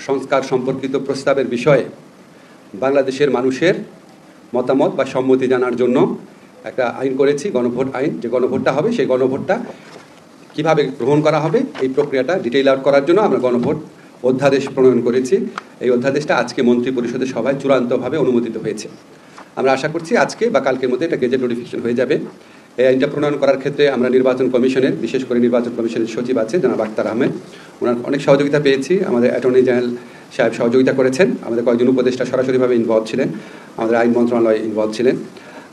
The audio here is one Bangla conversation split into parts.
সংস্কার সম্পর্কিত প্রস্তাবের বিষয়ে বাংলাদেশের মানুষের মতামত বা সম্মতি জানার জন্য একটা আইন করেছি, গণভোট আইন। যে গণভোটটা হবে সেই গণভোটটা কিভাবে গ্রহণ করা হবে এই প্রক্রিয়াটা ডিটেইল আউট করার জন্য আমরা গণভোট অধ্যাদেশ প্রণয়ন করেছি। এই অধ্যাদেশটা আজকে মন্ত্রী পরিষদের সভায় চূড়ান্তভাবে অনুমোদিত হয়েছে। আমরা আশা করছি আজকে বা কালকের মধ্যে এটা গেজেট নোটিফিকেশন হয়ে যাবে। এই আইনটা প্রণয়ন করার ক্ষেত্রে আমরা নির্বাচন কমিশনের, বিশেষ করে নির্বাচন কমিশনের সচিব আছে জনাব আক্তার আহমেদ, ওনার অনেক সহযোগিতা পেয়েছি। আমাদের অ্যাটর্নি জেনারেল সাহেব সহযোগিতা করেছেন, আমাদের কয়েকজন উপদেষ্টা সরাসরিভাবে ইনভলভ ছিলেন, আমাদের আইন মন্ত্রণালয় ইনভলভ ছিলেন।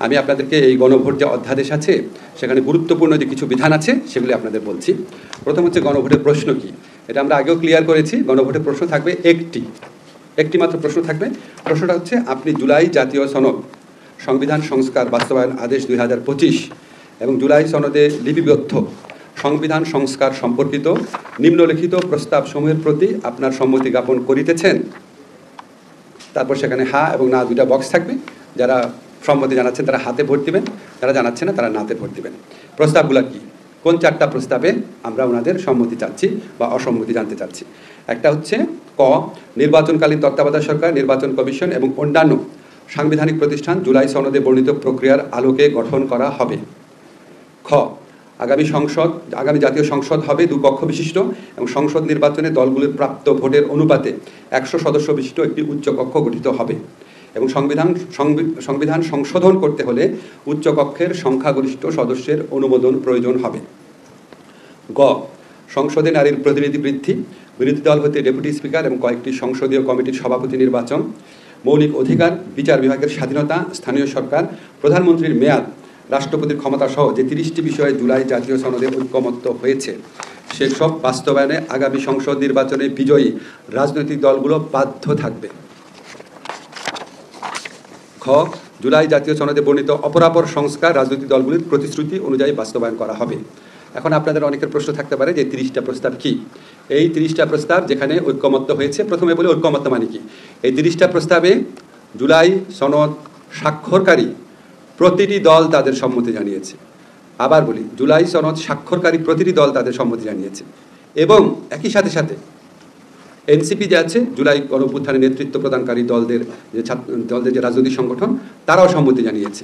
আমি আপনাদেরকে এই গণভোট যে অধ্যাদেশ আছে সেখানে গুরুত্বপূর্ণ যে কিছু বিধান আছে সেগুলি আপনাদের বলছি। প্রথম হচ্ছে গণভোটের প্রশ্ন কি, এটা আমরা আগেও ক্লিয়ার করেছি। গণভোটের প্রশ্ন থাকবে একটি মাত্র প্রশ্ন থাকবে। প্রশ্নটা হচ্ছে আপনি জুলাই জাতীয় সনদ, সংবিধান সংস্কার বাস্তবায়ন আদেশ 2025 এবং জুলাই সনদে লিপিবদ্ধ সংবিধান সংস্কার সম্পর্কিত নিম্নলিখিত প্রস্তাবসমূহের প্রতি আপনার সম্মতি জ্ঞাপন করিতেছেন। তারপর সেখানে হ্যাঁ এবং না দুইটা বক্স থাকবে। যারা সম্মতি জানাচ্ছেন তারা হাতে ভোট দিবেন, যারা জানাচ্ছে না তারা নাতে ভোট দিবেন। প্রস্তাবগুলো কি, কোন চারটা প্রস্তাবে আমরা ওনাদের সম্মতি চাচ্ছি বা অসম্মতি জানতে চাচ্ছি। একটা হচ্ছে ক, নির্বাচনকালীন তত্ত্বাবধায়ক সরকার, নির্বাচন কমিশন এবং অন্যান্য সাংবিধানিক প্রতিষ্ঠান জুলাই সনদে বর্ণিত প্রক্রিয়ার আলোকে গঠন করা হবে। খ, আগামী জাতীয় সংসদ হবে দুকক্ষ বিশিষ্ট এবং সংসদ নির্বাচনে দলগুলির প্রাপ্ত ভোটের অনুপাতে 100 সদস্য বিশিষ্ট একটি উচ্চকক্ষ গঠিত হবে এবং সংবিধান সংশোধন করতে হলে উচ্চকক্ষের সংখ্যাগরিষ্ঠ সদস্যের অনুমোদন প্রয়োজন হবে। গ, সংসদে নারীর প্রতিনিধি বৃদ্ধি, বিরোধী দল হতে ডেপুটি স্পিকার এবং কয়েকটি সংসদীয় কমিটির সভাপতি নির্বাচন, মৌলিক অধিকার, বিচার বিভাগের স্বাধীনতা, স্থানীয় সরকার, প্রধানমন্ত্রীর মেয়াদ, রাষ্ট্রপতির ক্ষমতা সহ যে 30টি বিষয়ে জুলাই জাতীয় সনদে ঐকমত্য হয়েছে সেসব বাস্তবায়নে আগামী সংসদ নির্বাচনে বিজয়ী রাজনৈতিক দলগুলো বাধ্য থাকবে। খ, জুলাই জাতীয় সনদে বর্ণিত অপরাপর সংস্কার রাজনৈতিক দলগুলির প্রতিশ্রুতি অনুযায়ী বাস্তবায়ন করা হবে। এখন আপনাদের অনেকের প্রশ্ন থাকতে পারে যে 30টা প্রস্তাব কি। এই 30টা প্রস্তাব যেখানে ঐকমত্য হয়েছে, প্রথমে বলি ঐকমত্য মানে কি। এই 30টা প্রস্তাবে জুলাই সনদ স্বাক্ষরকারী প্রতিটি দল তাদের সম্মতি জানিয়েছে। আবার বলি, জুলাই সনদ স্বাক্ষরকারী প্রতিটি দল তাদের সম্মতি জানিয়েছে এবং একই সাথে সাথে এনসিপি যে আছে, জুলাই গণঅভ্যুত্থানে নেতৃত্ব প্রদানকারী দলদের যে রাজনৈতিক সংগঠন, তারাও সম্মতি জানিয়েছে।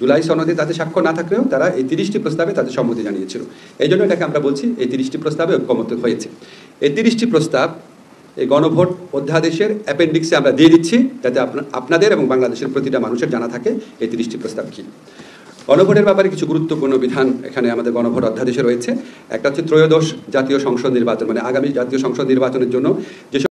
জুলাই সনদে তাদের স্বাক্ষর না থাকলেও তারা এই 30টি প্রস্তাবে তাদের সম্মতি জানিয়েছিল। এই জন্য এটাকে আমরা বলছি এই 30টি প্রস্তাবে ঐকমত্য হয়েছে। এই 30টি প্রস্তাব এই গণভোট অধ্যাদেশের অ্যাপেন্ডিক্সে আমরা দিয়ে দিচ্ছি, যাতে আপনাদের এবং বাংলাদেশের প্রতিটা মানুষের জানা থাকে এই 30টি প্রস্তাব কী। গণভোটের ব্যাপারে কিছু গুরুত্বপূর্ণ বিধান এখানে আমাদের গণভোট অধ্যাদেশে রয়েছে। একটা হচ্ছে ত্রয়োদশ জাতীয় সংসদ নির্বাচন, মানে আগামী জাতীয় সংসদ নির্বাচনের জন্য যে